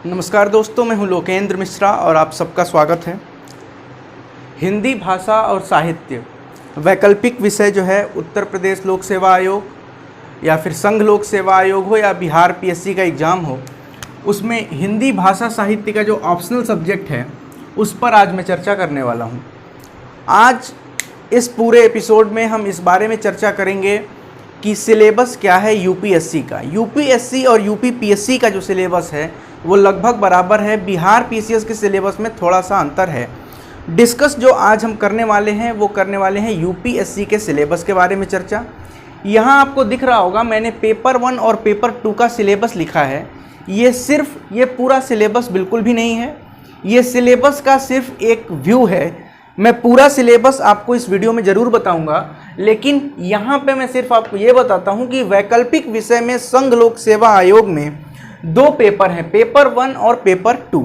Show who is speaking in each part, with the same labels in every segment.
Speaker 1: नमस्कार दोस्तों, मैं हूं लोकेंद्र मिश्रा और आप सबका स्वागत है। हिंदी भाषा और साहित्य वैकल्पिक विषय जो है उत्तर प्रदेश लोक सेवा आयोग या फिर संघ लोक सेवा आयोग हो या बिहार पीएससी का एग्ज़ाम हो, उसमें हिंदी भाषा साहित्य का जो ऑप्शनल सब्जेक्ट है उस पर आज मैं चर्चा करने वाला हूं। आज इस पूरे एपिसोड में हम इस बारे में चर्चा करेंगे कि सिलेबस क्या है यूपीएससी का। यूपीएससी और यूपीपीएससी का जो सिलेबस है वो लगभग बराबर है। बिहार पीसीएस के सिलेबस में थोड़ा सा अंतर है। डिस्कस जो आज हम करने वाले हैं वो करने वाले हैं यूपीएससी के सिलेबस के बारे में चर्चा। यहाँ आपको दिख रहा होगा मैंने पेपर 1 और पेपर 2 का सिलेबस लिखा है। ये पूरा सिलेबस बिल्कुल भी नहीं है। ये सिलेबस का सिर्फ एक व्यू है। मैं पूरा सिलेबस आपको इस वीडियो में ज़रूर बताऊंगा, लेकिन यहाँ पे मैं सिर्फ आपको ये बताता हूँ कि वैकल्पिक विषय में संघ लोक सेवा आयोग में 2 पेपर हैं, पेपर 1 और पेपर 2।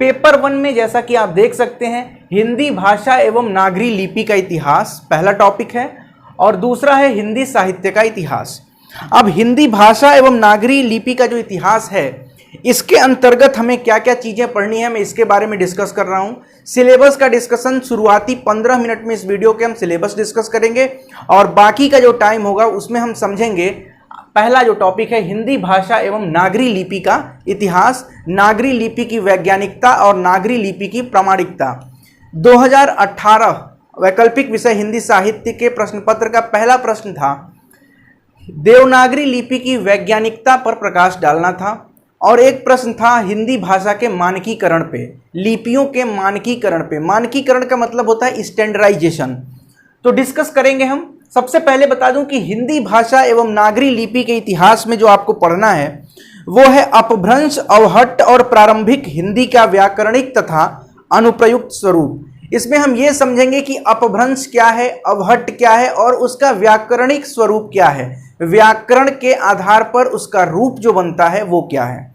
Speaker 1: पेपर 1 में जैसा कि आप देख सकते हैं हिंदी भाषा एवं नागरी लिपि का इतिहास पहला टॉपिक है और दूसरा है हिंदी साहित्य का इतिहास। अब हिंदी भाषा एवं नागरी लिपि का जो इतिहास है इसके अंतर्गत हमें क्या क्या चीज़ें पढ़नी है, मैं इसके बारे में डिस्कस कर रहा हूँ। सिलेबस का डिस्कशन शुरुआती 15 मिनट में इस वीडियो के हम सिलेबस डिस्कस करेंगे और बाकी का जो टाइम होगा उसमें हम समझेंगे पहला जो टॉपिक है हिंदी भाषा एवं नागरी लिपि का इतिहास, नागरी लिपि की वैज्ञानिकता और नागरी लिपि की प्रामाणिकता। 2018 वैकल्पिक विषय हिंदी साहित्य के प्रश्न पत्र का पहला प्रश्न था देवनागरी लिपि की वैज्ञानिकता पर प्रकाश डालना था और एक प्रश्न था हिंदी भाषा के मानकीकरण पे, लिपियों के मानकीकरण पे। मानकीकरण का मतलब होता है स्टैंडर्डाइजेशन। तो डिस्कस करेंगे हम। सबसे पहले बता दूं कि हिंदी भाषा एवं नागरी लिपि के इतिहास में जो आपको पढ़ना है वो है अपभ्रंश, अवहट्ट और प्रारंभिक हिंदी का व्याकरणिक तथा अनुप्रयुक्त स्वरूप। इसमें हम ये समझेंगे कि अपभ्रंश क्या है, अवहट्ट क्या है और उसका व्याकरणिक स्वरूप क्या है, व्याकरण के आधार पर उसका रूप जो बनता है वो क्या है।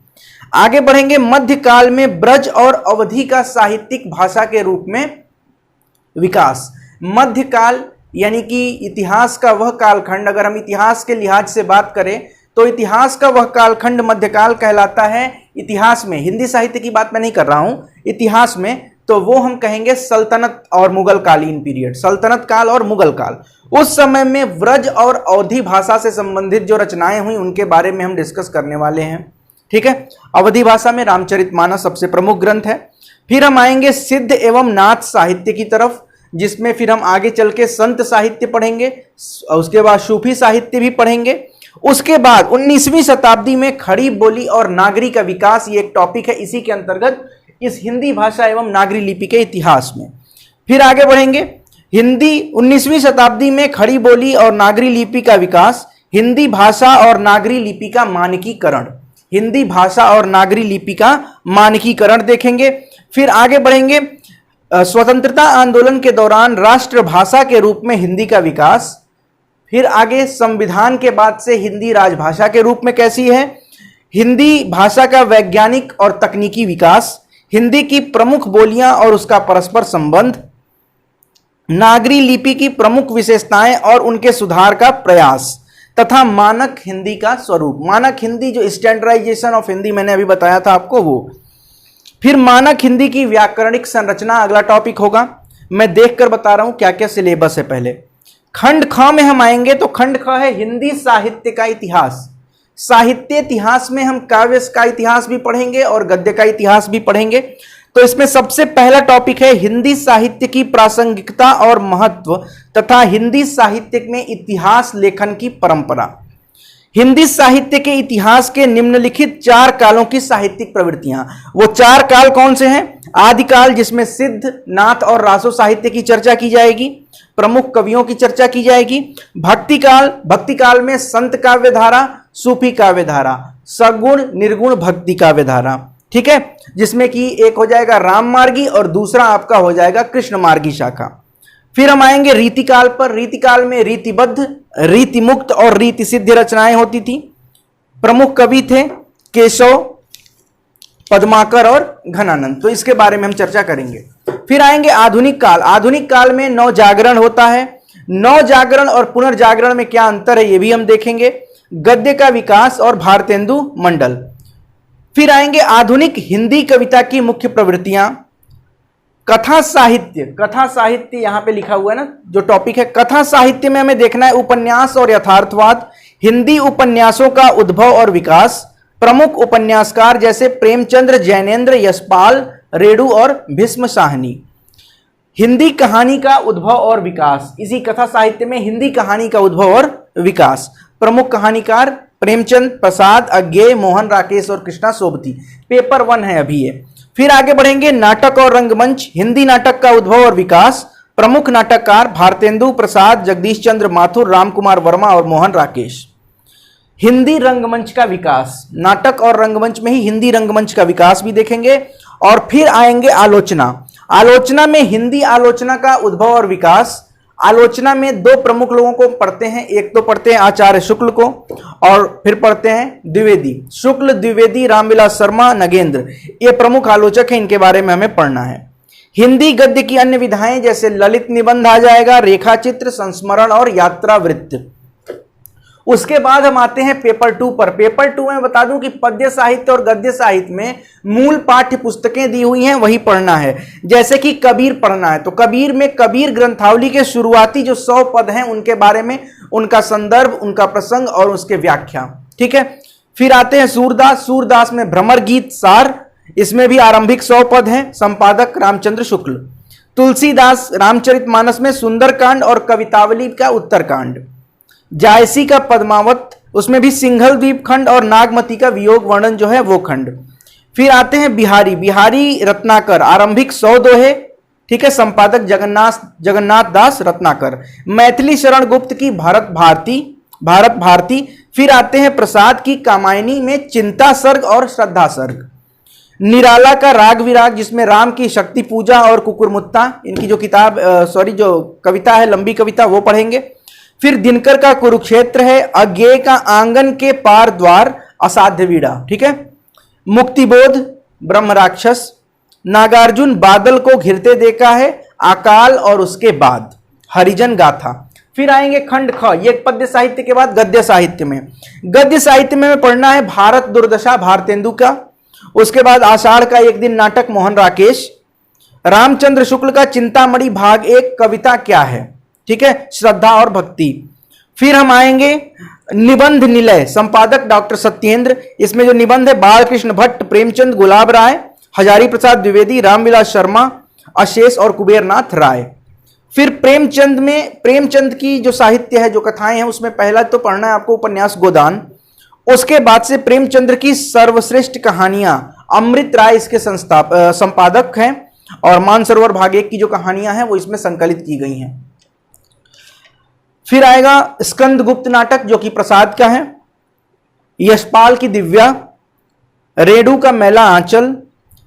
Speaker 1: आगे बढ़ेंगे मध्यकाल में ब्रज और अवधि का साहित्यिक भाषा के रूप में विकास। मध्यकाल यानी कि इतिहास का वह कालखंड, अगर हम इतिहास के लिहाज से बात करें तो इतिहास का वह कालखंड मध्यकाल कहलाता है। इतिहास में, हिंदी साहित्य की बात मैं नहीं कर रहा हूं, इतिहास में तो वो हम कहेंगे सल्तनत और मुगल कालीन पीरियड, सल्तनत काल और मुगल काल। उस समय में ब्रज और अवधी भाषा से संबंधित जो रचनाएं हुई उनके बारे में हम डिस्कस करने वाले हैं। ठीक है, अवधी भाषा में रामचरितमानस सबसे प्रमुख ग्रंथ है। फिर हम आएंगे सिद्ध एवं नाथ साहित्य की तरफ, जिसमें फिर हम आगे चल के संत साहित्य पढ़ेंगे, उसके बाद सूफी साहित्य भी पढ़ेंगे। उसके बाद 19वीं शताब्दी में खड़ी बोली और नागरी का विकास, ये एक टॉपिक है इसी के अंतर्गत इस हिंदी भाषा एवं नागरी लिपि के इतिहास में। फिर आगे बढ़ेंगे हिंदी 19वीं शताब्दी में खड़ी बोली और नागरी लिपि का विकास, हिंदी भाषा और नागरी लिपि का मानकीकरण, हिंदी भाषा और नागरी लिपि का मानकीकरण देखेंगे। फिर आगे बढ़ेंगे स्वतंत्रता आंदोलन के दौरान राष्ट्रभाषा के रूप में हिंदी का विकास। फिर आगे संविधान के बाद से हिंदी राजभाषा के रूप में कैसी है, हिंदी भाषा का वैज्ञानिक और तकनीकी विकास, हिंदी की प्रमुख बोलियां और उसका परस्पर संबंध, नागरी लिपि की प्रमुख विशेषताएं और उनके सुधार का प्रयास तथा मानक हिंदी का स्वरूप। मानक हिंदी जो स्टैंडर्डाइजेशन ऑफ हिंदी मैंने अभी बताया था आपको वो। फिर मानक हिंदी की व्याकरणिक संरचना अगला टॉपिक होगा। मैं देखकर बता रहा हूं क्या क्या सिलेबस है। पहले खंड ख में हम आएंगे तो खंड ख है हिंदी साहित्य का इतिहास। साहित्य इतिहास में हम काव्य का इतिहास भी पढ़ेंगे और गद्य का इतिहास भी पढ़ेंगे। तो इसमें सबसे पहला टॉपिक है हिंदी साहित्य की प्रासंगिकता और महत्व तथा हिंदी साहित्य में इतिहास लेखन की परंपरा। हिंदी साहित्य के इतिहास के निम्नलिखित 4 कालों की साहित्यिक प्रवृत्तियां। वो 4 काल कौन से हैं? आदिकाल, जिसमें सिद्ध, नाथ और रासो साहित्य की चर्चा की जाएगी, प्रमुख कवियों की चर्चा की जाएगी। भक्तिकाल, भक्तिकाल में संत काव्य धारा, सूफी काव्य धारा, सगुण निर्गुण भक्ति काव्य धारा। ठीक है, जिसमें कि एक हो जाएगा राम मार्गी और दूसरा आपका हो जाएगा कृष्ण मार्गी शाखा। फिर हम आएंगे रीतिकाल पर। रीतिकाल में रीतिबद्ध, रीति मुक्त और रीति सिद्ध रचनाएं होती थी। प्रमुख कवि थे केशव, पद्माकर और घनानंद। तो इसके बारे में हम चर्चा करेंगे। फिर आएंगे आधुनिक काल। आधुनिक काल में नव जागरण होता है। नव जागरण और पुनर्जागरण में क्या अंतर है ये भी हम देखेंगे। गद्य का विकास और भारतेंदु मंडल। फिर आएंगे आधुनिक हिंदी कविता की मुख्य प्रवृत्तियां, कथा साहित्य। कथा साहित्य यहां पे लिखा हुआ है ना, जो टॉपिक है कथा साहित्य में हमें देखना है उपन्यास और यथार्थवाद, हिंदी उपन्यासों का उद्भव और विकास, प्रमुख उपन्यासकार जैसे प्रेमचंद्र, जैनेन्द्र, यशपाल, रेणु और भीष्म साहनी। हिंदी कहानी का उद्भव और विकास, इसी कथा साहित्य में हिंदी कहानी का उद्भव और विकास। प्रमुख कहानीकार प्रेमचंद, प्रसाद, अज्ञेय, मोहन, राकेश और कृष्णा सोबती। पेपर 1 है अभी ये। फिर आगे बढ़ेंगे नाटक और रंगमंच, हिंदी नाटक का उद्भव और विकास, प्रमुख नाटककार भारतेंदु प्रसाद, जगदीश चंद्र माथुर, राम कुमार वर्मा और मोहन राकेश। हिंदी रंगमंच का विकास, नाटक और रंगमंच में ही हिंदी रंगमंच का विकास भी देखेंगे। और फिर आएंगे आलोचना। आलोचना में हिंदी आलोचना का उद्भव और विकास। आलोचना में 2 प्रमुख लोगों को पढ़ते हैं, एक तो पढ़ते हैं आचार्य शुक्ल को और फिर पढ़ते हैं द्विवेदी। शुक्ल, द्विवेदी, रामविलास शर्मा, नगेंद्र, ये प्रमुख आलोचक हैं, इनके बारे में हमें पढ़ना है। हिंदी गद्य की अन्य विधाएं जैसे ललित निबंध आ जाएगा, रेखाचित्र, संस्मरण और यात्रा वृत्त। उसके बाद हम आते हैं पेपर 2 पर। पेपर 2 में बता दूं कि पद्य साहित्य और गद्य साहित्य में मूल पाठ्य पुस्तकें दी हुई हैं, वही पढ़ना है। जैसे कि कबीर पढ़ना है तो कबीर में कबीर ग्रंथावली के शुरुआती जो 100 पद हैं उनके बारे में, उनका संदर्भ, उनका प्रसंग और उसके व्याख्या। ठीक है। फिर आते हैं सूरदास। सूरदास में भ्रमर गीत सार, इसमें भी आरंभिक 100 पद हैं, संपादक रामचंद्र शुक्ल। तुलसीदास रामचरितमानस में सुंदरकांड और कवितावली का उत्तरकांड। जायसी का पद्मावत, उसमें भी सिंघल द्वीप खंड और नागमती का वियोग वर्णन जो है वो खंड। फिर आते हैं बिहारी। बिहारी रत्नाकर, आरंभिक 100 दोहे, ठीक है, संपादक जगन्नाथ दास रत्नाकर। मैथिली शरण गुप्त की भारत भारती। फिर आते हैं प्रसाद की कामायनी में चिंता सर्ग और श्रद्धा सर्ग। निराला का राग विराग, जिसमें राम की शक्ति पूजा और कुकुरमुत्ता, इनकी जो जो कविता है, लंबी कविता, वो पढ़ेंगे। फिर दिनकर का कुरुक्षेत्र है। अज्ञेय का आंगन के पार द्वार, असाध्य वीड़ा, ठीक है। मुक्तिबोध, ब्रह्म राक्षस। नागार्जुन बादल को घिरते देखा है, अकाल और उसके बाद, हरिजन गाथा। फिर आएंगे खंड ख, ये पद्य साहित्य के बाद गद्य साहित्य में। गद्य साहित्य में पढ़ना है भारत दुर्दशा भारतेंदु का। उसके बाद आषाढ़ का एक दिन नाटक मोहन राकेश। रामचंद्र शुक्ल का चिंतामणि भाग 1 कविता क्या है, ठीक है, श्रद्धा और भक्ति। फिर हम आएंगे निबंध निलय, संपादक डॉक्टर सत्येंद्र। इसमें जो निबंध है बालकृष्ण भट्ट, प्रेमचंद, गुलाब राय, हजारी प्रसाद द्विवेदी, रामविलास शर्मा, अशेष और कुबेरनाथ राय। फिर प्रेमचंद में, प्रेमचंद की जो साहित्य है, जो कथाएं हैं, उसमें पहला तो पढ़ना है आपको उपन्यास गोदान। उसके बाद से प्रेमचंद्र की सर्वश्रेष्ठ कहानियां, अमृत राय इसके संपादक हैं और मानसरोवर भाग 1 की जो कहानियां हैं वो इसमें संकलित की गई हैं। फिर आएगा स्कंद गुप्त नाटक जो कि प्रसाद का है, यशपाल की दिव्या, रेणु का मैला आंचल,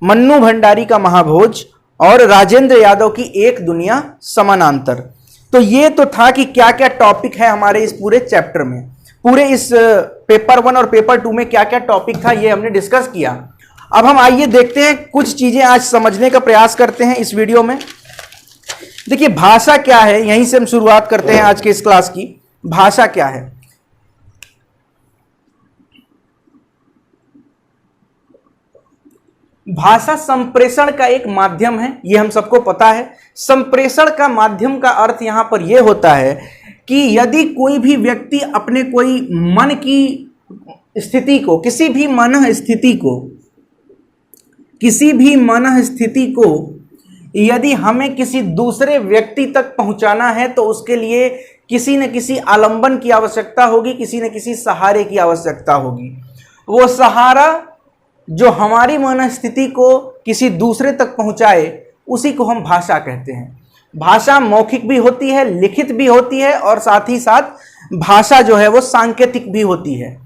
Speaker 1: मन्नू भंडारी का महाभोज और राजेंद्र यादव की एक दुनिया समानांतर। तो ये तो था कि क्या क्या टॉपिक है हमारे इस पूरे चैप्टर में, पूरे इस पेपर 1 और पेपर 2 में क्या क्या टॉपिक था ये हमने डिस्कस किया। अब हम आइए देखते हैं कुछ चीजें आज समझने का प्रयास करते हैं इस वीडियो में। देखिए भाषा क्या है, यहीं से हम शुरुआत करते हैं आज के इस क्लास की। भाषा क्या है? भाषा संप्रेषण का एक माध्यम है, यह हम सबको पता है। संप्रेषण का माध्यम का अर्थ यहां पर यह होता है कि यदि कोई भी व्यक्ति अपने कोई मन की स्थिति को, किसी भी मन स्थिति को यदि हमें किसी दूसरे व्यक्ति तक पहुंचाना है तो उसके लिए किसी न किसी आलंबन की आवश्यकता होगी, किसी न किसी सहारे की आवश्यकता होगी। वो सहारा जो हमारी मनस्थिति को किसी दूसरे तक पहुंचाए उसी को हम भाषा कहते हैं। भाषा मौखिक भी होती है, लिखित भी होती है और साथ ही साथ भाषा जो है वो सांकेतिक भी होती है।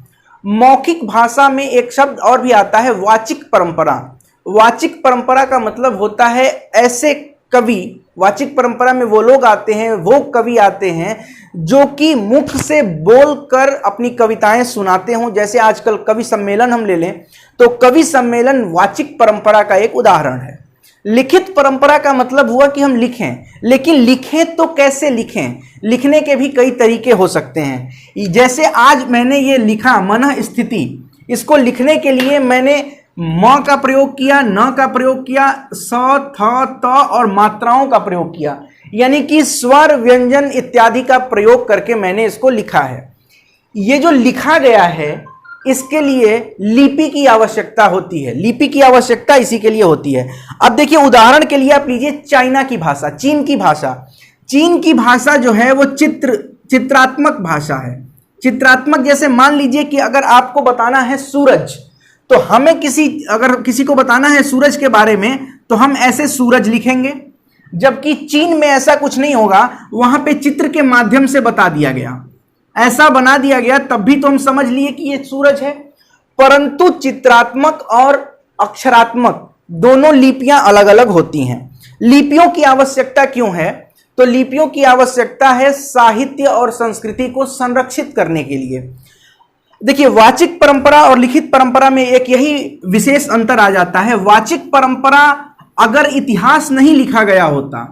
Speaker 1: मौखिक भाषा में एक शब्द और भी आता है, वाचिक परंपरा। वाचिक परंपरा का मतलब होता है ऐसे कवि, वाचिक परंपरा में वो लोग आते हैं, वो कवि आते हैं जो कि मुख से बोलकर अपनी कविताएं सुनाते हों। जैसे आजकल कवि सम्मेलन हम ले लें तो कवि सम्मेलन वाचिक परंपरा का एक उदाहरण है। लिखित परंपरा का मतलब हुआ कि हम लिखें, लेकिन लिखें तो कैसे लिखें? लिखने के भी कई तरीके हो सकते हैं। जैसे आज मैंने ये लिखा मन स्थिति, इसको लिखने के लिए मैंने म का प्रयोग किया, न का प्रयोग किया, स, थ, त और मात्राओं का प्रयोग किया, यानी कि स्वर, व्यंजन इत्यादि का प्रयोग करके मैंने इसको लिखा है। ये जो लिखा गया है इसके लिए लिपि की आवश्यकता होती है, लिपि की आवश्यकता इसी के लिए होती है। अब देखिए उदाहरण के लिए आप लीजिए चाइना की भाषा, चीन की भाषा। चीन की भाषा जो है वो चित्रात्मक भाषा है। चित्रात्मक जैसे मान लीजिए कि अगर आपको बताना है सूरज, तो हमें अगर किसी को बताना है सूरज के बारे में तो हम ऐसे सूरज लिखेंगे, जबकि चीन में ऐसा कुछ नहीं होगा, वहां पे चित्र के माध्यम से बता दिया गया, ऐसा बना दिया गया, तब भी तो हम समझ लिए कि ये सूरज है। परंतु चित्रात्मक और अक्षरात्मक दोनों लिपियां अलग अलग होती हैं। लिपियों की आवश्यकता क्यों है? तो लिपियों की आवश्यकता है साहित्य और संस्कृति को संरक्षित करने के लिए। देखिए वाचिक परंपरा और लिखित परंपरा में एक यही विशेष अंतर आ जाता है। वाचिक परंपरा अगर इतिहास नहीं लिखा गया होता,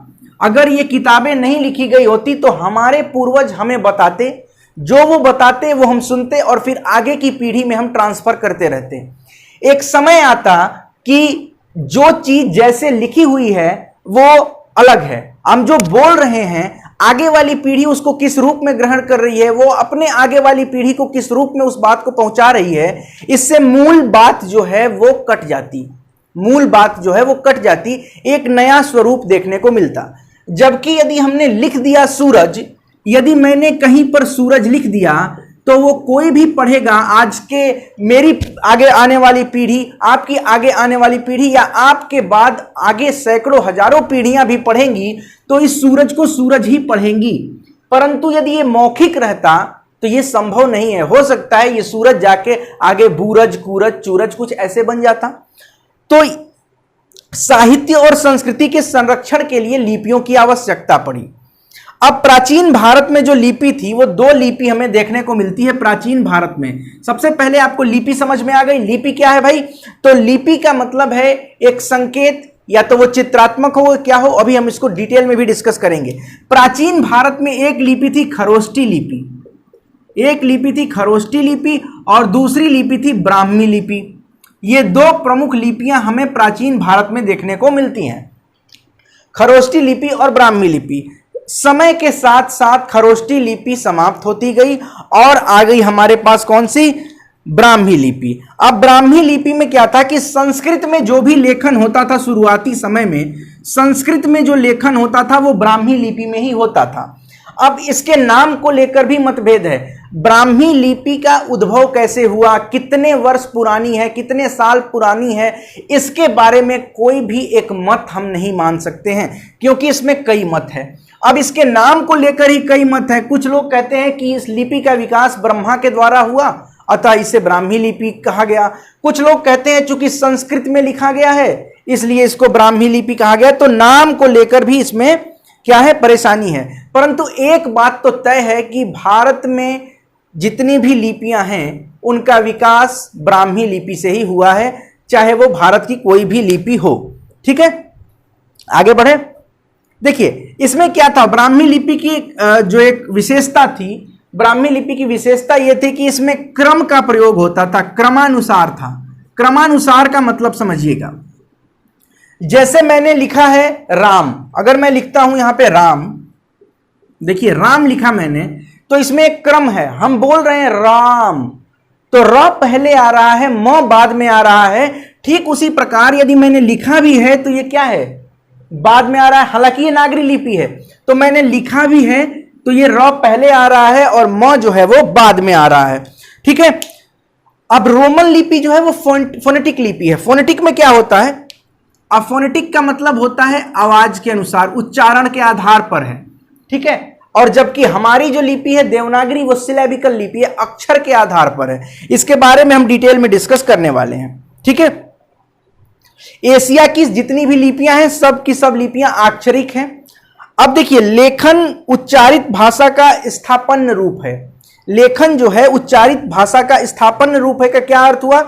Speaker 1: अगर ये किताबें नहीं लिखी गई होती, तो हमारे पूर्वज हमें बताते, जो वो बताते वो हम सुनते और फिर आगे की पीढ़ी में हम ट्रांसफर करते रहते। एक समय आता कि जो चीज जैसे लिखी हुई है वो अलग है, हम जो बोल रहे हैं आगे वाली पीढ़ी उसको किस रूप में ग्रहण कर रही है, वो अपने आगे वाली पीढ़ी को किस रूप में उस बात को पहुंचा रही है, इससे मूल बात जो है वो कट जाती, मूल बात जो है वो कट जाती, एक नया स्वरूप देखने को मिलता। जबकि यदि हमने लिख दिया सूरज, यदि मैंने कहीं पर सूरज लिख दिया तो वो कोई भी पढ़ेगा, आज के मेरी आगे आने वाली पीढ़ी, आपकी आगे आने वाली पीढ़ी या आपके बाद आगे सैकड़ों हजारों पीढ़ियां भी पढ़ेंगी तो इस सूरज को सूरज ही पढ़ेंगी। परंतु यदि ये मौखिक रहता तो ये संभव नहीं है। हो सकता है ये सूरज जाके आगे बूरज, कूरज, चूरज कुछ ऐसे बन जाता। तो साहित्य और संस्कृति के संरक्षण के लिए लिपियों की आवश्यकता पड़ी। अब प्राचीन भारत में जो लिपि थी वो दो लिपि हमें देखने को मिलती है प्राचीन भारत में। सबसे पहले आपको लिपि समझ में आ गई। लिपि क्या है भाई? तो लिपि का मतलब है एक संकेत, या तो वो चित्रात्मक हो क्या हो, अभी हम इसको डिटेल में भी डिस्कस करेंगे। प्राचीन भारत में एक लिपि थी खरोष्टी लिपि, एक लिपि थी खरोष्टी लिपि और दूसरी लिपि थी ब्राह्मी लिपि। ये दो प्रमुख लिपियां हमें प्राचीन भारत में देखने को मिलती हैं, खरोष्टी लिपि और ब्राह्मी लिपि। समय के साथ साथ खरोष्टी लिपि समाप्त होती गई और आ गई हमारे पास कौन सी? ब्राह्मी लिपि। अब ब्राह्मी लिपि में क्या था कि संस्कृत में जो भी लेखन होता था शुरुआती समय में, संस्कृत में जो लेखन होता था वो ब्राह्मी लिपि में ही होता था। अब इसके नाम को लेकर भी मतभेद है। ब्राह्मी लिपि का उद्भव कैसे हुआ, कितने वर्ष पुरानी है, कितने साल पुरानी है, इसके बारे में कोई भी एक मत हम नहीं मान सकते हैं, क्योंकि इसमें कई मत है। अब इसके नाम को लेकर ही कई मत है। कुछ लोग कहते हैं कि इस लिपि का विकास ब्रह्मा के द्वारा हुआ, अतः इसे ब्राह्मी लिपि कहा गया। कुछ लोग कहते हैं चूंकि संस्कृत में लिखा गया है इसलिए इसको ब्राह्मी लिपि कहा गया। तो नाम को लेकर भी इसमें क्या है, परेशानी है। परंतु एक बात तो तय है कि भारत में जितनी भी लिपियां हैं उनका विकास ब्राह्मी लिपि से ही हुआ है, चाहे वो भारत की कोई भी लिपि हो। ठीक है, आगे बढ़े। देखिए इसमें क्या था, ब्राह्मी लिपि की जो एक विशेषता थी, ब्राह्मी लिपि की विशेषता यह थी कि इसमें क्रम का प्रयोग होता था, क्रमानुसार था। क्रमानुसार का मतलब समझिएगा, जैसे मैंने लिखा है राम, अगर मैं लिखता हूं यहां पे राम, देखिए राम लिखा मैंने, तो इसमें एक क्रम है। हम बोल रहे हैं राम, तो र पहले आ रहा है, म बाद में आ रहा है। ठीक उसी प्रकार यदि मैंने लिखा भी है तो ये क्या है, बाद में आ रहा है। हालांकि ये नागरी लिपि है, तो मैंने लिखा भी है तो ये र पहले आ रहा है और म जो है वो बाद में आ रहा है। ठीक है। अब रोमन लिपि जो है वो फोनेटिक लिपि है। फोनेटिक में क्या होता है, अब फोनेटिक का मतलब होता है आवाज के अनुसार, उच्चारण के आधार पर है। ठीक है। और जबकि हमारी जो लिपि है देवनागरी वो सिलेबिकल लिपि है, अक्षर के आधार पर है। इसके बारे में हम डिटेल में डिस्कस करने वाले हैं। ठीक है। एशिया की जितनी भी लिपियां हैं सब की सब लिपियां अक्षरिक हैं। अब देखिए लेखन उच्चारित भाषा का स्थापन रूप है। लेखन जो है उच्चारित भाषा का स्थापन रूप है का क्या अर्थ हुआ,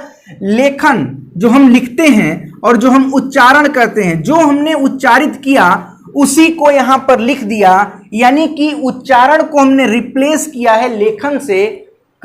Speaker 1: लेखन जो हम लिखते हैं और जो हम उच्चारण करते हैं, जो हमने उच्चारित किया उसी को यहां पर लिख दिया, यानी कि उच्चारण को हमने रिप्लेस किया है लेखन से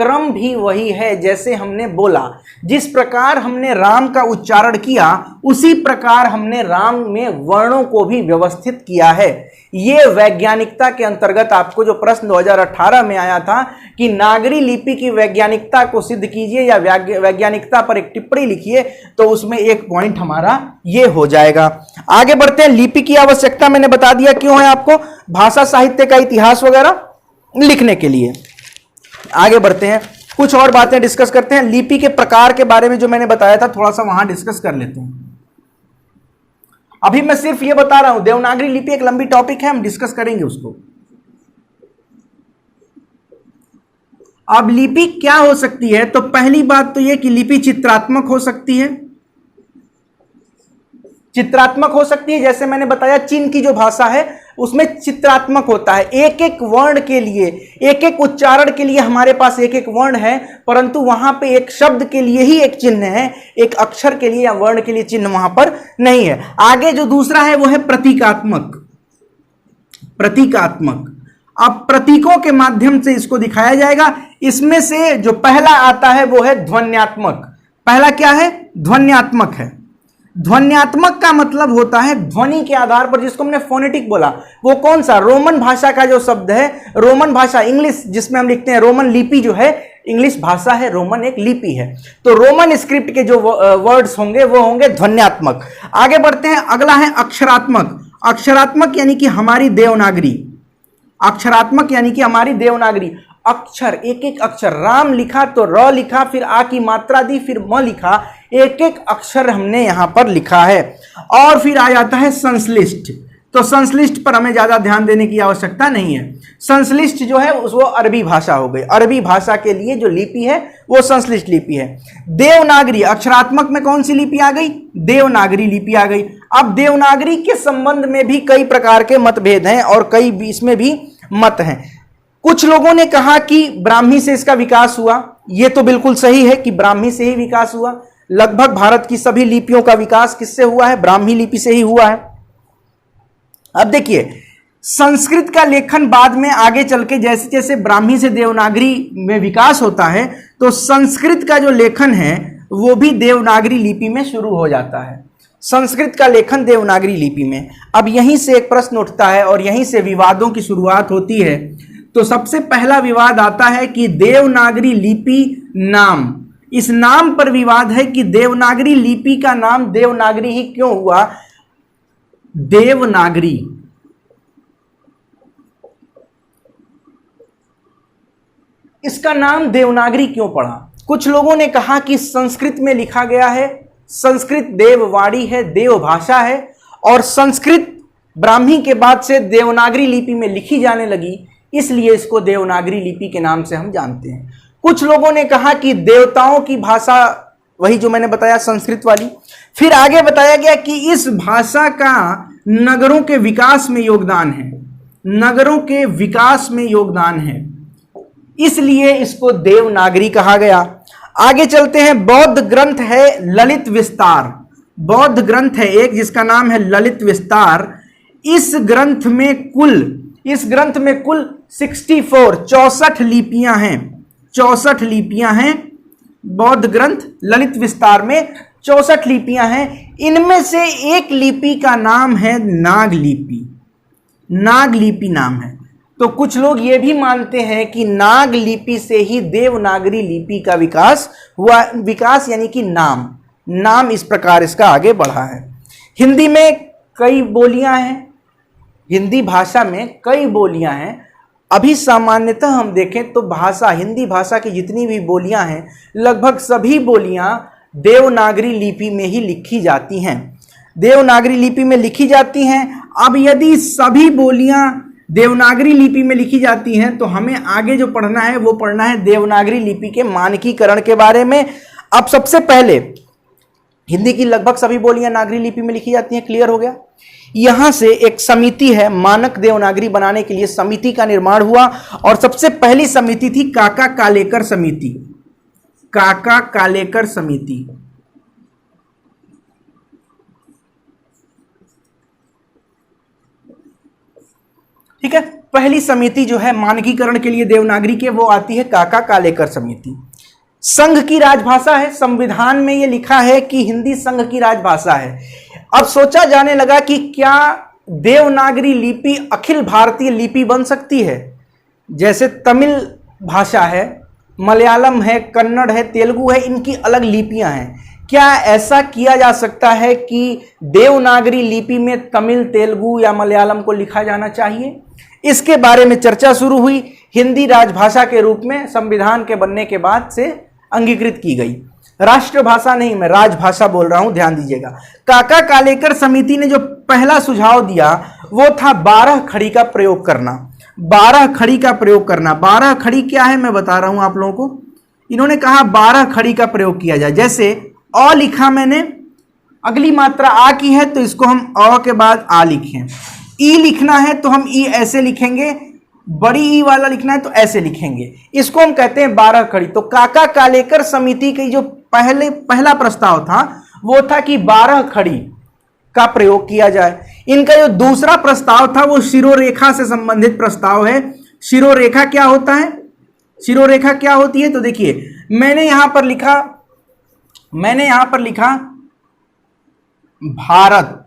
Speaker 1: क्रम भी वही है जैसे हमने बोला। जिस प्रकार हमने राम का उच्चारण किया उसी प्रकार हमने राम में वर्णों को भी व्यवस्थित किया है। ये वैज्ञानिकता के अंतर्गत आपको जो प्रश्न 2018 में आया था कि नागरी लिपि की वैज्ञानिकता को सिद्ध कीजिए या वैज्ञानिकता पर एक टिप्पणी लिखिए, तो उसमें एक पॉइंट हमारा ये हो जाएगा। आगे बढ़ते हैं। लिपि की आवश्यकता मैंने बता दिया क्यों है आपको, भाषा साहित्य का इतिहास वगैरह लिखने के लिए। आगे बढ़ते हैं, कुछ और बातें डिस्कस करते हैं। लिपि के प्रकार के बारे में जो मैंने बताया था थोड़ा सा वहां डिस्कस कर लेते हैं। अभी मैं सिर्फ ये बता रहा हूं, देवनागरी लिपि एक लंबी टॉपिक है, हम डिस्कस करेंगे उसको। अब लिपि क्या हो सकती है, तो पहली बात तो यह कि लिपि चित्रात्मक हो सकती है। चित्रात्मक हो सकती है, जैसे मैंने बताया चीन की जो भाषा है उसमें चित्रात्मक होता है। एक एक वर्ण के लिए, एक एक उच्चारण के लिए हमारे पास एक एक वर्ण है, परंतु वहां पे एक शब्द के लिए ही एक चिन्ह है, एक अक्षर के लिए या वर्ण के लिए चिन्ह वहां पर नहीं है। आगे जो दूसरा है वो है प्रतीकात्मक। प्रतीकात्मक, अब प्रतीकों के माध्यम से इसको दिखाया जाएगा। इसमें से जो पहला आता है वो है ध्वन्यात्मक। पहला क्या है, ध्वन्यात्मक है। ध्वन्यात्मक का मतलब होता है ध्वनि के आधार पर, जिसको हमने फोनेटिक बोला। वो कौन सा, रोमन भाषा का जो शब्द है, रोमन भाषा इंग्लिश जिसमें हम लिखते हैं, रोमन लिपि जो है इंग्लिश भाषा है, रोमन एक लिपि है, तो रोमन स्क्रिप्ट के जो वर्ड्स होंगे वो होंगे ध्वन्यात्मक। आगे बढ़ते हैं, अगला है अक्षरात्मक। अक्षरात्मक यानी कि हमारी देवनागरी। अक्षरात्मक यानी कि हमारी देवनागरी। अक्षर, एक एक अक्षर, राम लिखा तो र लिखा, फिर आ की मात्रा दी, फिर म लिखा, एक एक अक्षर हमने यहां पर लिखा है। और फिर आ जाता है संश्लिष्ट। तो संश्लिष्ट पर हमें ज्यादा ध्यान देने की आवश्यकता नहीं है। संश्लिष्ट जो है वो अरबी भाषा हो गई। अरबी भाषा के लिए जो लिपि है वो संश्लिष्ट लिपि है। देवनागरी, अक्षरात्मक में कौन सी लिपि आ गई, देवनागरी लिपि आ गई। अब देवनागरी के संबंध में भी कई प्रकार के मतभेद हैं और कई इसमें भी मत हैं। कुछ लोगों ने कहा कि ब्राह्मी से इसका विकास हुआ। यह तो बिल्कुल सही है कि ब्राह्मी से ही विकास हुआ। लगभग भारत की सभी लिपियों का विकास किससे हुआ है, ब्राह्मी लिपि से ही हुआ है। अब देखिए, संस्कृत का लेखन बाद में आगे चल के जैसे जैसे ब्राह्मी से देवनागरी में विकास होता है, तो संस्कृत का जो लेखन है वो भी देवनागरी लिपि में शुरू हो जाता है। संस्कृत का लेखन देवनागरी लिपि में। अब यहीं से एक प्रश्न उठता है और यहीं से विवादों की शुरुआत होती है। तो सबसे पहला विवाद आता है कि देवनागरी लिपि नाम, इस नाम पर विवाद है कि देवनागरी लिपि का नाम देवनागरी ही क्यों हुआ। देवनागरी, इसका नाम देवनागरी क्यों पड़ा। कुछ लोगों ने कहा कि संस्कृत में लिखा गया है, संस्कृत देववाणी है, देव भाषा है, और संस्कृत ब्राह्मी के बाद से देवनागरी लिपि में लिखी जाने लगी, इसलिए इसको देवनागरी लिपि के नाम से हम जानते हैं। कुछ लोगों ने कहा कि देवताओं की भाषा, वही जो मैंने बताया संस्कृत वाली। फिर आगे बताया गया कि इस भाषा का नगरों के विकास में योगदान है, नगरों के विकास में योगदान है, इसलिए इसको देवनागरी कहा गया। आगे चलते हैं, बौद्ध ग्रंथ है ललित विस्तार। बौद्ध ग्रंथ है एक जिसका नाम है ललित विस्तार। इस ग्रंथ में कुल 64 लिपियां हैं। 64 लिपियां हैं बौद्ध ग्रंथ ललित विस्तार में, 64 लिपियां हैं। इनमें से एक लिपि का नाम है नाग लिपि। नाग लिपि नाम है। तो कुछ लोग ये भी मानते हैं कि नाग लिपि से ही देवनागरी लिपि का विकास हुआ। विकास यानी कि नाम इस प्रकार इसका आगे बढ़ा है। हिंदी में कई बोलियां हैं, हिंदी भाषा में कई बोलियां हैं। अभी सामान्यतः हम देखें तो हिंदी भाषा की जितनी भी बोलियां हैं, लगभग सभी बोलियां देवनागरी लिपि में ही लिखी जाती हैं। देवनागरी लिपि में लिखी जाती हैं। अब यदि सभी बोलियां देवनागरी लिपि में लिखी जाती हैं तो हमें आगे जो पढ़ना है वो पढ़ना है देवनागरी लिपि के मानकीकरण के बारे में। अब सबसे पहले हिंदी की लगभग सभी बोलियां नागरी लिपि में लिखी जाती हैं, क्लियर हो गया। यहां से एक समिति है, मानक देवनागरी बनाने के लिए समिति का निर्माण हुआ, और सबसे पहली समिति थी काका कालेकर समिति। काका कालेकर समिति। ठीक है, पहली समिति जो है मानकीकरण के लिए देवनागरी के, वो आती है काका कालेकर समिति। संघ की राजभाषा है, संविधान में ये लिखा है कि हिंदी संघ की राजभाषा है। अब सोचा जाने लगा कि क्या देवनागरी लिपि अखिल भारतीय लिपि बन सकती है? जैसे तमिल भाषा है, मलयालम है, कन्नड़ है, तेलुगु है, इनकी अलग लिपियां हैं। क्या ऐसा किया जा सकता है कि देवनागरी लिपि में तमिल, तेलुगु या मलयालम को लिखा जाना चाहिए? इसके बारे में चर्चा शुरू हुई। हिंदी राजभाषा के रूप में संविधान के बनने के बाद से अंगीकृत की गई। राष्ट्रभाषा नहीं, मैं राजभाषा बोल रहा हूं, ध्यान दीजिएगा। काका कालेकर समिति ने जो पहला सुझाव दिया वो था 12 खड़ी का प्रयोग करना। 12 खड़ी का प्रयोग करना। 12 खड़ी क्या है मैं बता रहा हूं आप लोगों को। इन्होंने कहा 12 खड़ी का प्रयोग किया जाए। जैसे अ लिखा मैंने, अगली मात्रा आ की है तो इसको हम अ के बाद आ लिखें। ई लिखना है तो हम ई ऐसे लिखेंगे, बड़ी ई वाला लिखना है तो ऐसे लिखेंगे। इसको हम कहते हैं 12 खड़ी। तो काका कालेकर समिति की जो पहला प्रस्ताव था वो था कि 12 खड़ी का प्रयोग किया जाए। इनका जो दूसरा प्रस्ताव था वो शिरोरेखा से संबंधित प्रस्ताव है। शिरोरेखा क्या होता है? शिरोरेखा क्या होती है? तो देखिए मैंने यहां पर लिखा भारत।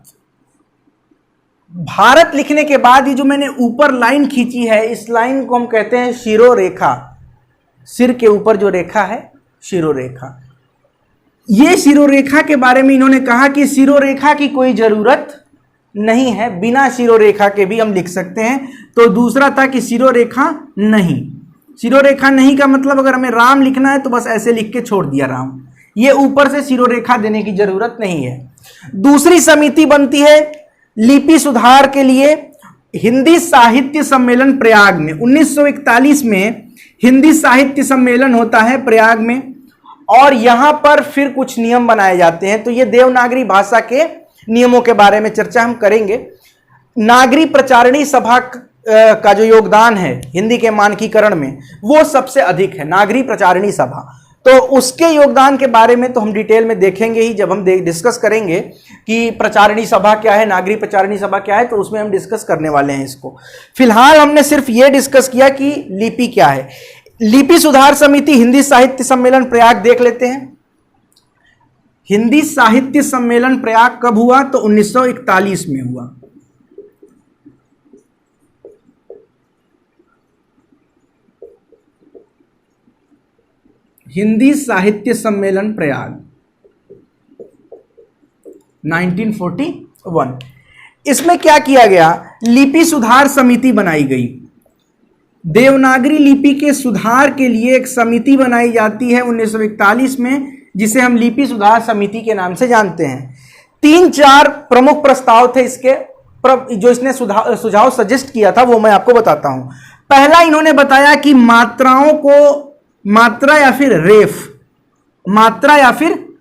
Speaker 1: भारत लिखने के बाद ये जो मैंने ऊपर लाइन खींची है, इस लाइन को हम कहते हैं शिरोरेखा। सिर के ऊपर जो रेखा है शिरोरेखा। ये शिरोरेखा के बारे में इन्होंने कहा कि शिरोरेखा की कोई जरूरत नहीं है, बिना शिरोरेखा के भी हम लिख सकते हैं। तो दूसरा था कि शिरोरेखा नहीं। शिरोरेखा नहीं का मतलब अगर हमें राम लिखना है तो बस ऐसे लिख के छोड़ दिया राम, ये ऊपर से शिरोरेखा देने की जरूरत नहीं है। दूसरी समिति बनती है लिपि सुधार के लिए। हिंदी साहित्य सम्मेलन प्रयाग में 1941 में हिंदी साहित्य सम्मेलन होता है प्रयाग में, और यहां पर फिर कुछ नियम बनाए जाते हैं। तो ये देवनागरी भाषा के नियमों के बारे में चर्चा हम करेंगे। नागरी प्रचारणी सभा का जो योगदान है हिंदी के मानकीकरण में वो सबसे अधिक है, नागरी प्रचारणी सभा। तो उसके योगदान के बारे में तो हम डिटेल में देखेंगे ही, जब हम डिस्कस करेंगे कि प्रचारणी सभा क्या है, नागरी प्रचारणी सभा क्या है, तो उसमें हम डिस्कस करने वाले हैं इसको। फिलहाल हमने सिर्फ ये डिस्कस किया कि लिपि क्या है। लिपि सुधार समिति हिंदी साहित्य सम्मेलन प्रयाग देख लेते हैं। हिंदी साहित्य सम्मेलन प्रयाग कब हुआ? तो 1941 में हुआ। हिंदी साहित्य सम्मेलन प्रयाग 1941। इसमें क्या किया गया? लिपि सुधार समिति बनाई गई। देवनागरी लिपि के सुधार के लिए एक समिति बनाई जाती है 1941 में, जिसे हम लिपि सुधार समिति के नाम से जानते हैं। 3-4 प्रमुख प्रस्ताव थे इसके, जो इसने सुझाव सजेस्ट किया था वो मैं आपको बताता हूं। पहला इन्होंने बताया कि मात्राओं को मात्रा या फिर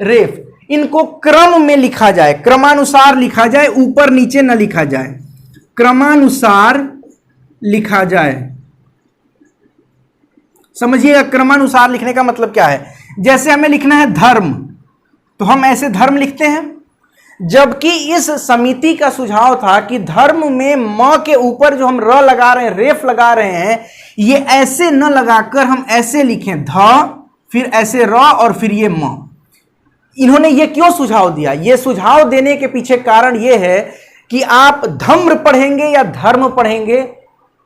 Speaker 1: रेफ इनको क्रम में लिखा जाए, क्रमानुसार लिखा जाए, ऊपर नीचे न लिखा जाए, क्रमानुसार लिखा जाए। समझिएगा क्रमानुसार लिखने का मतलब क्या है। जैसे हमें लिखना है धर्म तो हम ऐसे धर्म लिखते हैं, जबकि इस समिति का सुझाव था कि धर्म में म के ऊपर जो हम र लगा रहे हैं, रेफ लगा रहे हैं, ये ऐसे न लगाकर हम ऐसे लिखें, ध फिर ऐसे र और फिर ये म। इन्होंने ये क्यों सुझाव दिया? ये सुझाव देने के पीछे कारण ये है कि आप धम्र पढ़ेंगे या धर्म पढ़ेंगे,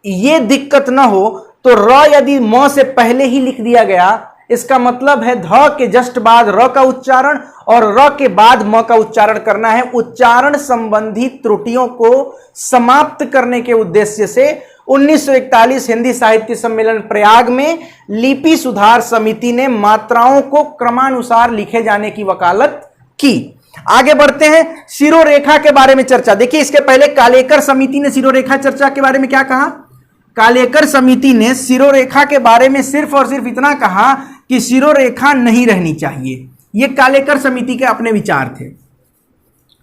Speaker 1: ये दिक्कत ना हो। तो र यदि म से पहले ही लिख दिया गया, इसका मतलब है ध के जस्ट बाद र का उच्चारण और र के बाद म का उच्चारण करना है। उच्चारण संबंधी त्रुटियों को समाप्त करने के उद्देश्य से 1941 हिंदी साहित्य सम्मेलन प्रयाग में लिपि सुधार समिति ने मात्राओं को क्रमानुसार लिखे जाने की वकालत की। आगे बढ़ते हैं, शिरोरेखा के बारे में चर्चा। देखिए इसके पहले कालेकर समिति ने शिरोरेखा चर्चा के बारे में क्या कहा? कालेकर समिति ने शिरोरेखा के बारे में सिर्फ और सिर्फ इतना कहा कि शिरोरेखा नहीं रहनी चाहिए। ये कालेकर समिति के अपने विचार थे।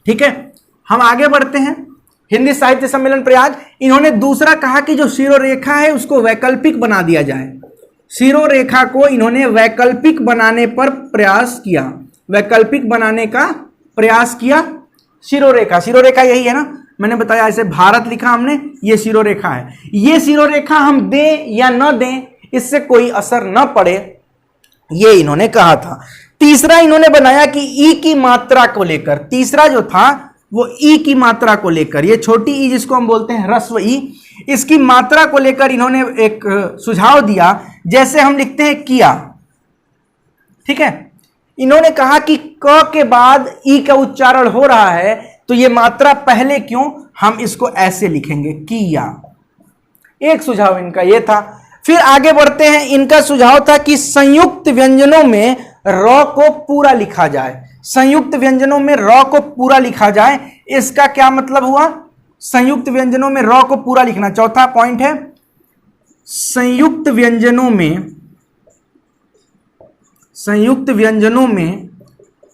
Speaker 1: ठीक है, हम आगे बढ़ते हैं। हिंदी साहित्य सम्मेलन प्रयाग, इन्होंने दूसरा कहा कि जो शिरोरेखा है उसको वैकल्पिक बना दिया जाए। शिरोरेखा को इन्होंने वैकल्पिक बनाने पर प्रयास किया, वैकल्पिक बनाने का प्रयास किया। शिरोरेखा यही है ना, मैंने बताया ऐसे भारत लिखा हमने, ये शिरोरेखा है, ये शिरोरेखा हम दें या न दें इससे कोई असर न पड़े, ये इन्होंने कहा था। तीसरा इन्होंने बनाया कि ई की मात्रा को लेकर, तीसरा जो था वो ई की मात्रा को लेकर, ये छोटी ई जिसको हम बोलते हैं ह्रस्व ई, इसकी मात्रा को लेकर इन्होंने एक सुझाव दिया। जैसे हम लिखते हैं किया, ठीक है, इन्होंने कहा कि क के बाद ई का उच्चारण हो रहा है तो ये मात्रा पहले क्यों, हम इसको ऐसे लिखेंगे किया। एक सुझाव इनका ये था। फिर आगे बढ़ते हैं, इनका सुझाव था कि संयुक्त व्यंजनों में र को पूरा लिखा जाए, संयुक्त व्यंजनों में र को पूरा लिखा जाए। इसका क्या मतलब हुआ, संयुक्त व्यंजनों में र को पूरा लिखना। चौथा पॉइंट है संयुक्त व्यंजनों में, संयुक्त व्यंजनों में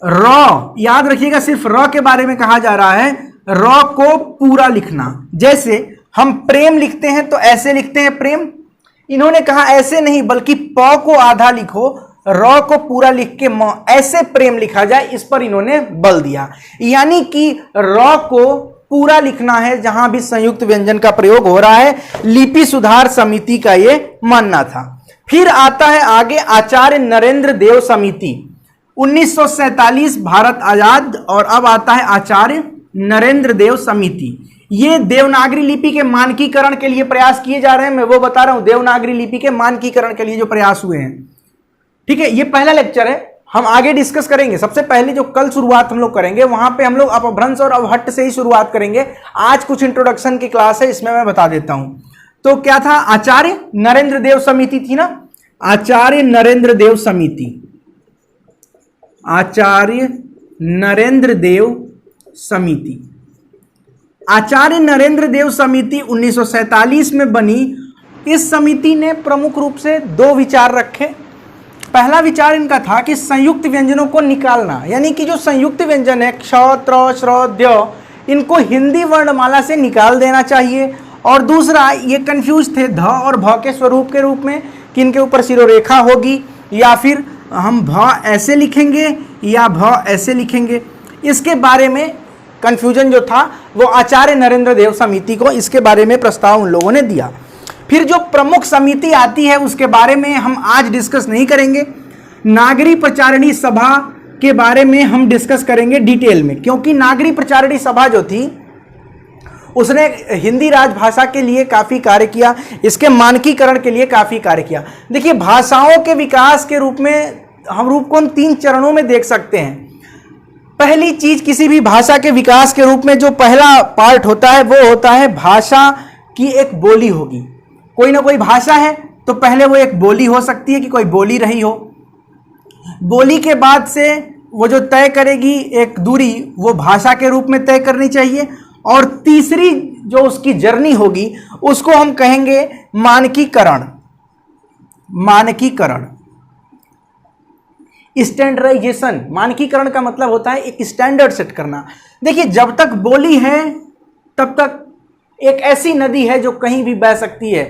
Speaker 1: र, याद रखिएगा सिर्फ र के बारे में कहा जा रहा है, र को पूरा लिखना। जैसे हम प्रेम लिखते हैं तो ऐसे लिखते हैं प्रेम, इन्होंने कहा ऐसे नहीं बल्कि प को आधा लिखो, र को पूरा लिख के म, ऐसे प्रेम लिखा जाए, इस पर इन्होंने बल दिया। यानी कि र को पूरा लिखना है जहां भी संयुक्त व्यंजन का प्रयोग हो रहा है, लिपि सुधार समिति का ये मानना था। फिर आता है आगे आचार्य नरेंद्र देव समिति, 1947 भारत आजाद, और अब आता है आचार्य नरेंद्र देव समिति। ये देवनागरी लिपि के मानकीकरण के लिए प्रयास किए जा रहे हैं, मैं वो बता रहा हूं, देवनागरी लिपि के मानकीकरण के लिए जो प्रयास हुए हैं, ठीक है। ये पहला लेक्चर है, हम आगे डिस्कस करेंगे। सबसे पहले जो कल शुरुआत हम लोग करेंगे वहां पे हम लोग अपभ्रंश और अवहट्ट से ही शुरुआत करेंगे। आज कुछ इंट्रोडक्शन की क्लास है, इसमें मैं बता देता हूं। तो क्या था, आचार्य नरेंद्र देव समिति थी ना, आचार्य नरेंद्र देव समिति, आचार्य नरेंद्र देव समिति, आचार्य नरेंद्र देव समिति 1947 में बनी। इस समिति ने प्रमुख रूप से दो विचार रखे। पहला विचार इनका था कि संयुक्त व्यंजनों को निकालना, यानी कि जो संयुक्त व्यंजन है क्ष, त्र, श्र, द्य, इनको हिंदी वर्णमाला से निकाल देना चाहिए। और दूसरा, ये कंफ्यूज थे ध और भ के स्वरूप के रूप में कि इनके ऊपर शिरोरेखा होगी या फिर हम भ ऐसे लिखेंगे या भ ऐसे लिखेंगे। इसके बारे में कंफ्यूजन जो था वो आचार्य नरेंद्र देव समिति को इसके बारे में प्रस्ताव उन लोगों ने दिया। फिर जो प्रमुख समिति आती है उसके बारे में हम आज डिस्कस नहीं करेंगे। नागरी प्रचारिणी सभा के बारे में हम डिस्कस करेंगे डिटेल में, क्योंकि नागरी प्रचारिणी सभा जो थी उसने हिंदी राजभाषा के लिए काफ़ी कार्य किया, इसके मानकीकरण के लिए काफ़ी कार्य किया। देखिए, भाषाओं के विकास के रूप में हम रूप को हम 3 चरणों में देख सकते हैं। पहली चीज, किसी भी भाषा के विकास के रूप में जो पहला पार्ट होता है वो होता है भाषा की एक बोली होगी। कोई ना कोई भाषा है तो पहले वो एक बोली हो सकती है कि कोई बोली रही हो। बोली के बाद से वो जो तय करेगी एक दूरी, वो भाषा के रूप में तय करनी चाहिए। और तीसरी जो उसकी जर्नी होगी उसको हम कहेंगे मानकीकरण, मानकीकरण, स्टैंडर्डाइजेशन। मानकीकरण का मतलब होता है एक स्टैंडर्ड सेट करना। देखिए, जब तक बोली है तब तक एक ऐसी नदी है जो कहीं भी बह सकती है,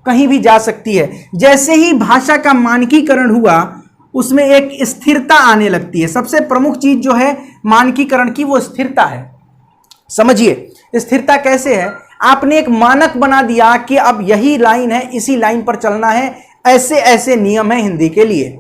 Speaker 1: कहीं भी जा सकती है। जैसे ही भाषा का मानकीकरण हुआ उसमें एक स्थिरता आने लगती है। सबसे प्रमुख चीज जो है मानकीकरण की वो स्थिरता है। समझिए स्थिरता कैसे है, आपने एक मानक बना दिया कि अब यही लाइन है, इसी लाइन पर चलना है, ऐसे ऐसे नियम है हिंदी के लिए।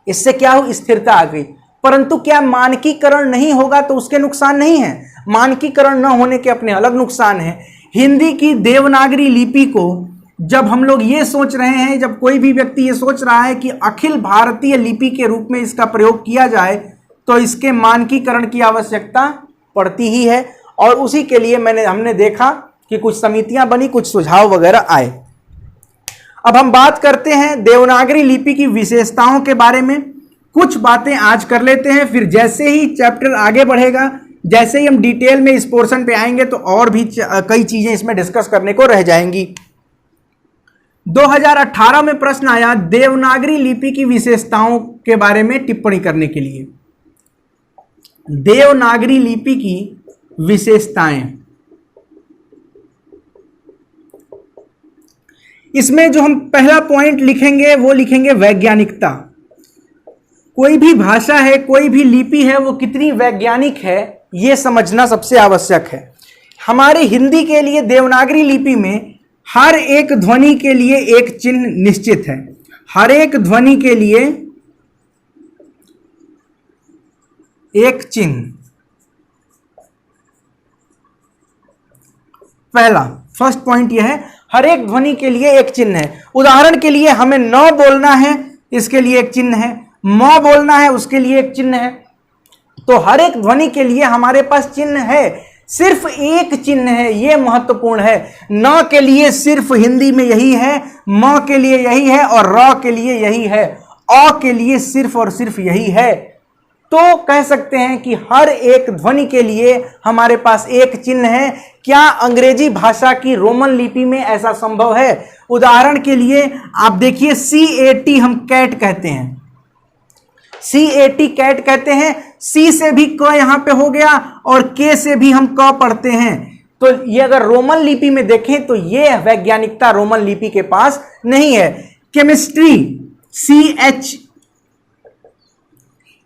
Speaker 1: इससे क्या हो, स्थिरता आ गई। परंतु क्या मानकीकरण नहीं होगा तो उसके नुकसान नहीं है। मानकीकरण न होने के अपने अलग नुकसान हैं। हिंदी की देवनागरी लिपि को जब हम लोग ये सोच रहे हैं, जब कोई भी व्यक्ति ये सोच रहा है कि अखिल भारतीय लिपि के रूप में इसका प्रयोग किया जाए, तो इसके मानकीकरण की आवश्यकता पड़ती ही है। और उसी के लिए हमने देखा कि कुछ समितियां बनी, कुछ सुझाव वगैरह आए। अब हम बात करते हैं देवनागरी लिपि की विशेषताओं के बारे में। कुछ बातें आज कर लेते हैं, फिर जैसे ही चैप्टर आगे बढ़ेगा, जैसे ही हम डिटेल में इस पोर्शन पे आएंगे तो और भी कई चीजें इसमें डिस्कस करने को रह जाएंगी। 2018 में प्रश्न आया देवनागरी लिपि की विशेषताओं के बारे में टिप्पणी करने के लिए। देवनागरी लिपि की विशेषताएं, इसमें जो हम पहला पॉइंट लिखेंगे वो लिखेंगे वैज्ञानिकता। कोई भी भाषा है, कोई भी लिपि है, वो कितनी वैज्ञानिक है ये समझना सबसे आवश्यक है। हमारे हिंदी के लिए देवनागरी लिपि में हर एक ध्वनि के लिए एक चिन्ह निश्चित है। हर एक ध्वनि के लिए एक चिन्ह। पहला फर्स्ट पॉइंट यह है, हर एक ध्वनि के लिए एक चिन्ह है। उदाहरण के लिए हमें न बोलना है, इसके लिए एक चिन्ह है। म बोलना है, उसके लिए एक चिन्ह है। तो हर एक ध्वनि के लिए हमारे पास चिन्ह है, सिर्फ एक चिन्ह है, यह महत्वपूर्ण है। न के लिए सिर्फ हिंदी में यही है, म के लिए यही है और र के लिए यही है, अ के लिए सिर्फ और सिर्फ यही है। तो कह सकते हैं कि हर एक ध्वनि के लिए हमारे पास एक चिन्ह है। क्या अंग्रेजी भाषा की रोमन लिपि में ऐसा संभव है? उदाहरण के लिए आप देखिए, CAT हम कैट कहते हैं, CAT कैट कहते हैं। C से भी क यहां पे हो गया और K से भी हम क पढ़ते हैं। तो ये अगर रोमन लिपि में देखें तो ये वैज्ञानिकता रोमन लिपि के पास नहीं है। केमिस्ट्री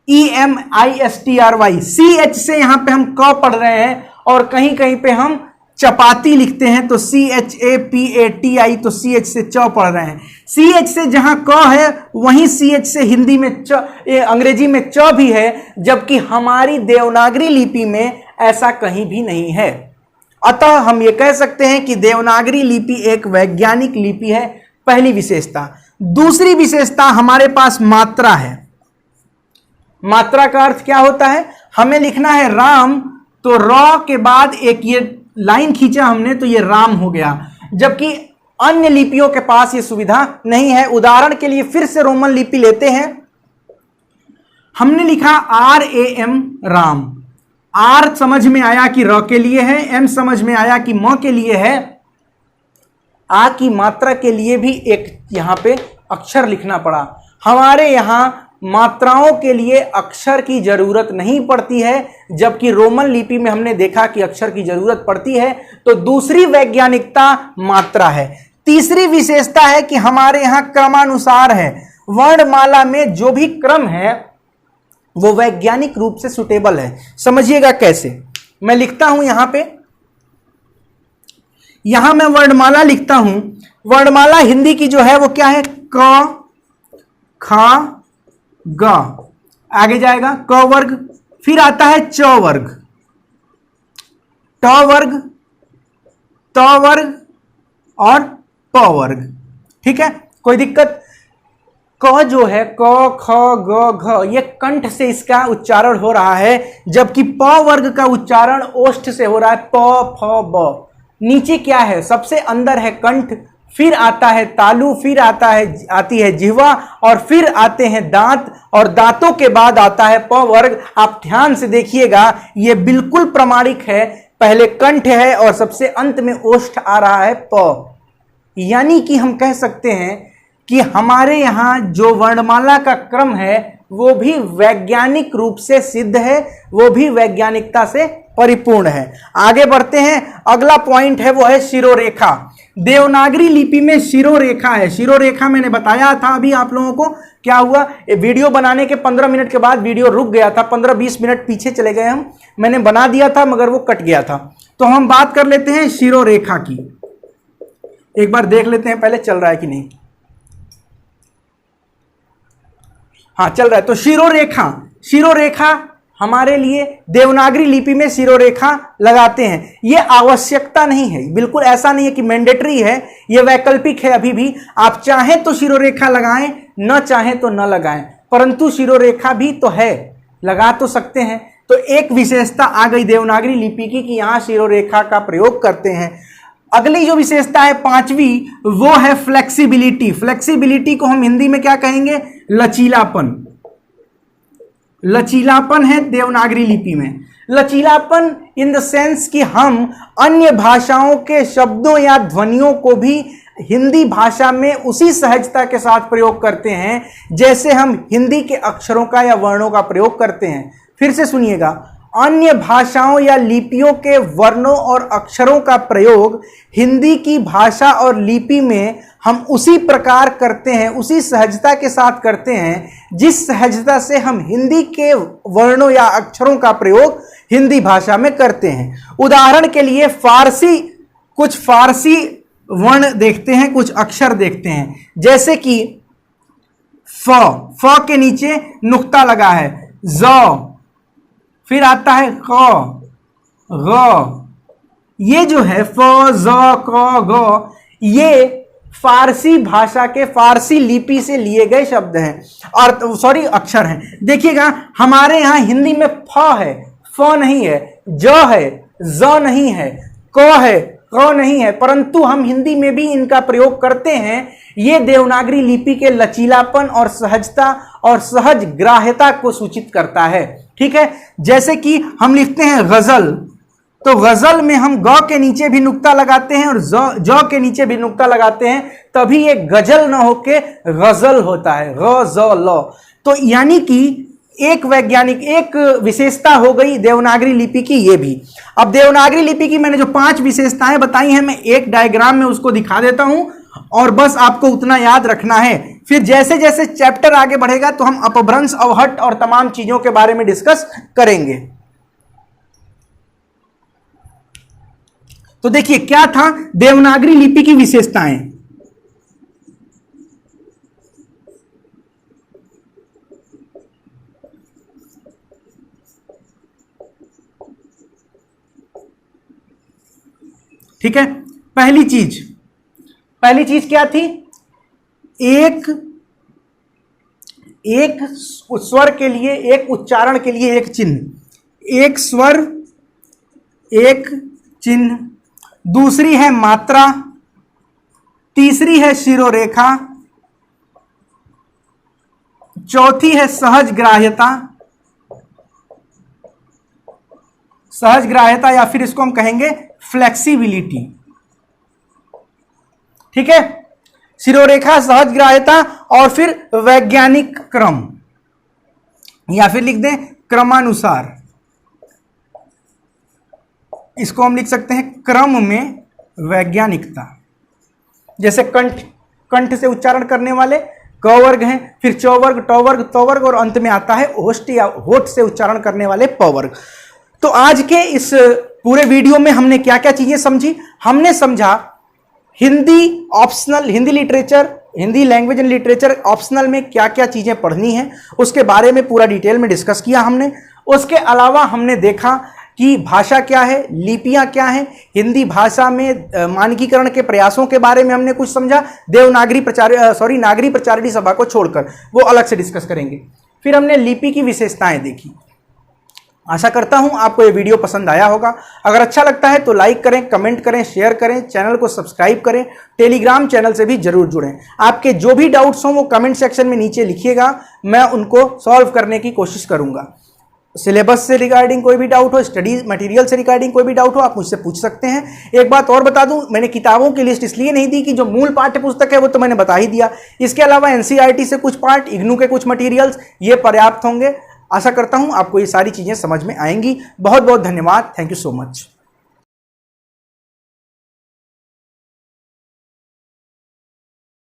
Speaker 1: CHEMISTRY, CH से यहां पे हम क पढ़ रहे हैं और कहीं कहीं पे हम चपाती लिखते हैं तो CHAPATI, तो CH से च पढ़ रहे हैं। CH से जहां क है वहीं CH से हिंदी में अंग्रेजी में च भी है, जबकि हमारी देवनागरी लिपि में ऐसा कहीं भी नहीं है। अतः हम ये कह सकते हैं कि देवनागरी लिपि एक वैज्ञानिक लिपि है, पहली विशेषता। दूसरी विशेषता हमारे पास मात्रा है। मात्रा का अर्थ क्या होता है? हमें लिखना है राम, तो र के बाद एक ये लाइन खींचा हमने तो ये राम हो गया, जबकि अन्य लिपियों के पास ये सुविधा नहीं है। उदाहरण के लिए फिर से रोमन लिपि लेते हैं। हमने लिखा RAM, राम। R समझ में आया कि र के लिए है, M समझ में आया कि म के लिए है। आ की मात्रा के लिए भी एक यहां पे अक्षर लिखना पड़ा। हमारे यहां मात्राओं के लिए अक्षर की जरूरत नहीं पड़ती है, जबकि रोमन लिपि में हमने देखा कि अक्षर की जरूरत पड़ती है। तो दूसरी वैज्ञानिकता मात्रा है। तीसरी विशेषता है कि हमारे यहां क्रमानुसार है। वर्णमाला में जो भी क्रम है वो वैज्ञानिक रूप से सुटेबल है। समझिएगा कैसे, मैं लिखता हूं यहां पे, यहां मैं वर्णमाला लिखता हूं। वर्णमाला हिंदी की जो है वो क्या है? क, ख, ग, आगे जाएगा क वर्ग, फिर आता है च वर्ग, ट वर्ग, त वर्ग और प वर्ग। ठीक है, कोई दिक्कत? क जो है क, ख, ग, घ, ये कंठ से इसका उच्चारण हो रहा है, जबकि प वर्ग का उच्चारण ओष्ठ से हो रहा है, प, फ, ब। नीचे क्या है? सबसे अंदर है कंठ, फिर आता है तालु, फिर आती है जिह्वा और फिर आते हैं दांत, और दांतों के बाद आता है प वर्ग। आप ध्यान से देखिएगा, ये बिल्कुल प्रमाणिक है। पहले कंठ है और सबसे अंत में ओष्ठ आ रहा है प। यानी कि हम कह सकते हैं कि हमारे यहाँ जो वर्णमाला का क्रम है वो भी वैज्ञानिक रूप से सिद्ध है, वो भी वैज्ञानिकता से परिपूर्ण है। आगे बढ़ते हैं। अगला पॉइंट है वो है शिरोरेखा। देवनागरी लिपि में शिरोरेखा है। शिरोरेखा मैंने बताया था अभी आप लोगों को। क्या हुआ? वीडियो बनाने के 15 मिनट के बाद वीडियो रुक गया था, 15-20 मिनट पीछे चले गए हम। मैंने बना दिया था मगर वो कट गया था। तो हम बात कर लेते हैं शिरोरेखा की। एक बार देख लेते हैं पहले चल रहा है कि नहीं। हाँ, चल रहा है। तो शिरोरेखा, शिरोरेखा हमारे लिए देवनागरी लिपि में शिरोरेखा लगाते हैं। यह आवश्यकता नहीं है, बिल्कुल ऐसा नहीं है कि मैंडेटरी है, यह वैकल्पिक है। अभी भी आप चाहें तो शिरोरेखा लगाएं, न चाहें तो न लगाएं, परंतु शिरोरेखा भी तो है, लगा तो सकते हैं। तो एक विशेषता आ गई देवनागरी लिपि की कि यहां शिरोरेखा का प्रयोग करते हैं। अगली जो विशेषता है पांचवी, वो है फ्लेक्सिबिलिटी। फ्लेक्सिबिलिटी को हम हिंदी में क्या कहेंगे? लचीलापन। लचीलापन है देवनागरी लिपि में। लचीलापन इन द सेंस कि हम अन्य भाषाओं के शब्दों या ध्वनियों को भी हिंदी भाषा में उसी सहजता के साथ प्रयोग करते हैं जैसे हम हिंदी के अक्षरों का या वर्णों का प्रयोग करते हैं। फिर से सुनिएगा, अन्य भाषाओं या लिपियों के वर्णों और अक्षरों का प्रयोग हिंदी की भाषा और लिपि में हम उसी प्रकार करते हैं, उसी सहजता के साथ करते हैं जिस सहजता से हम हिंदी के वर्णों या अक्षरों का प्रयोग हिंदी भाषा में करते हैं। उदाहरण के लिए कुछ फारसी वर्ण देखते हैं, कुछ अक्षर देखते हैं, जैसे कि फ के नीचे नुक्ता लगा है, ज, फिर आता है क, ग। ये जो है फ, ज, क, ग, ये फारसी भाषा के फारसी लिपि से लिए गए शब्द हैं और अक्षर हैं। देखिएगा हमारे यहाँ हिंदी में फ है, फ नहीं है, ज है, ज नहीं है, क है, क नहीं है, परंतु हम हिंदी में भी इनका प्रयोग करते हैं। ये देवनागरी लिपि के लचीलापन और सहजता और सहज ग्राह्यता को सूचित करता है। ठीक है, जैसे कि हम लिखते हैं गजल, तो गजल में हम ग के नीचे भी नुक्ता लगाते हैं और ज के नीचे भी नुक्ता लगाते हैं, तभी ये गजल न होके गजल होता है, ग ज ल। तो यानी कि एक विशेषता हो गई देवनागरी लिपि की ये भी। अब देवनागरी लिपि की मैंने जो 5 विशेषताएं बताई हैं, मैं एक डायग्राम में उसको दिखा देता हूं और बस आपको उतना याद रखना है। फिर जैसे जैसे चैप्टर आगे बढ़ेगा तो हम अपभ्रंश, अवहट्ट और तमाम चीजों के बारे में डिस्कस करेंगे। तो देखिए क्या था देवनागरी लिपि की विशेषताएं। ठीक है, पहली चीज क्या थी? एक स्वर के लिए, एक उच्चारण के लिए एक चिन्ह, एक स्वर एक चिन्ह। दूसरी है मात्रा, तीसरी है शिरोरेखा, चौथी है सहज ग्राह्यता या फिर इसको हम कहेंगे फ्लेक्सिबिलिटी। ठीक है, शिरोरेखा, सहज ग्राह्यता और फिर वैज्ञानिक क्रम या फिर लिख दें क्रमानुसार। इसको हम लिख सकते हैं क्रम में वैज्ञानिकता। जैसे कंठ से उच्चारण करने वाले क वर्ग हैं, फिर च वर्ग, ट वर्ग, त वर्ग और अंत में आता है ओष्ठ या होठ से उच्चारण करने वाले प वर्ग। तो आज के इस पूरे वीडियो में हमने क्या क्या चीजें समझी? हमने समझा Hindi optional, Hindi literature, Hindi language and literature optional में क्या क्या चीजें पढ़नी है उसके बारे में पूरा डिटेल में डिस्कस किया हमने। उसके अलावा हमने देखा कि भाषा क्या है, लिपियां क्या हैं, हिंदी भाषा में मानकीकरण के प्रयासों के बारे में हमने कुछ समझा। नागरी प्रचारिणी सभा को छोड़कर, वो अलग से डिस्कस करेंगे। फिर हमने लिपि की विशेषताएं देखी। आशा करता हूं आपको ये वीडियो पसंद आया होगा। अगर अच्छा लगता है तो लाइक करें, कमेंट करें, शेयर करें, चैनल को सब्सक्राइब करें, टेलीग्राम चैनल से भी जरूर जुड़ें। आपके जो भी डाउट्स हों वो कमेंट सेक्शन में नीचे लिखिएगा, मैं उनको सॉल्व करने की कोशिश करूंगा। सिलेबस से रिगार्डिंग कोई भी डाउट हो, स्टडी मटेरियल से रिगार्डिंग कोई भी डाउट हो, आप मुझसे पूछ सकते हैं। एक बात और बता दूं, मैंने किताबों की लिस्ट इसलिए नहीं दी कि जो मूल पाठ्य पुस्तक है वो तो मैंने बता ही दिया, इसके अलावा एनसीईआरटी से कुछ पार्ट, इग्नू के कुछ मटेरियल्स, ये पर्याप्त होंगे। आशा करता हूं आपको ये सारी चीजें समझ में आएंगी। बहुत बहुत धन्यवाद। Thank you so much.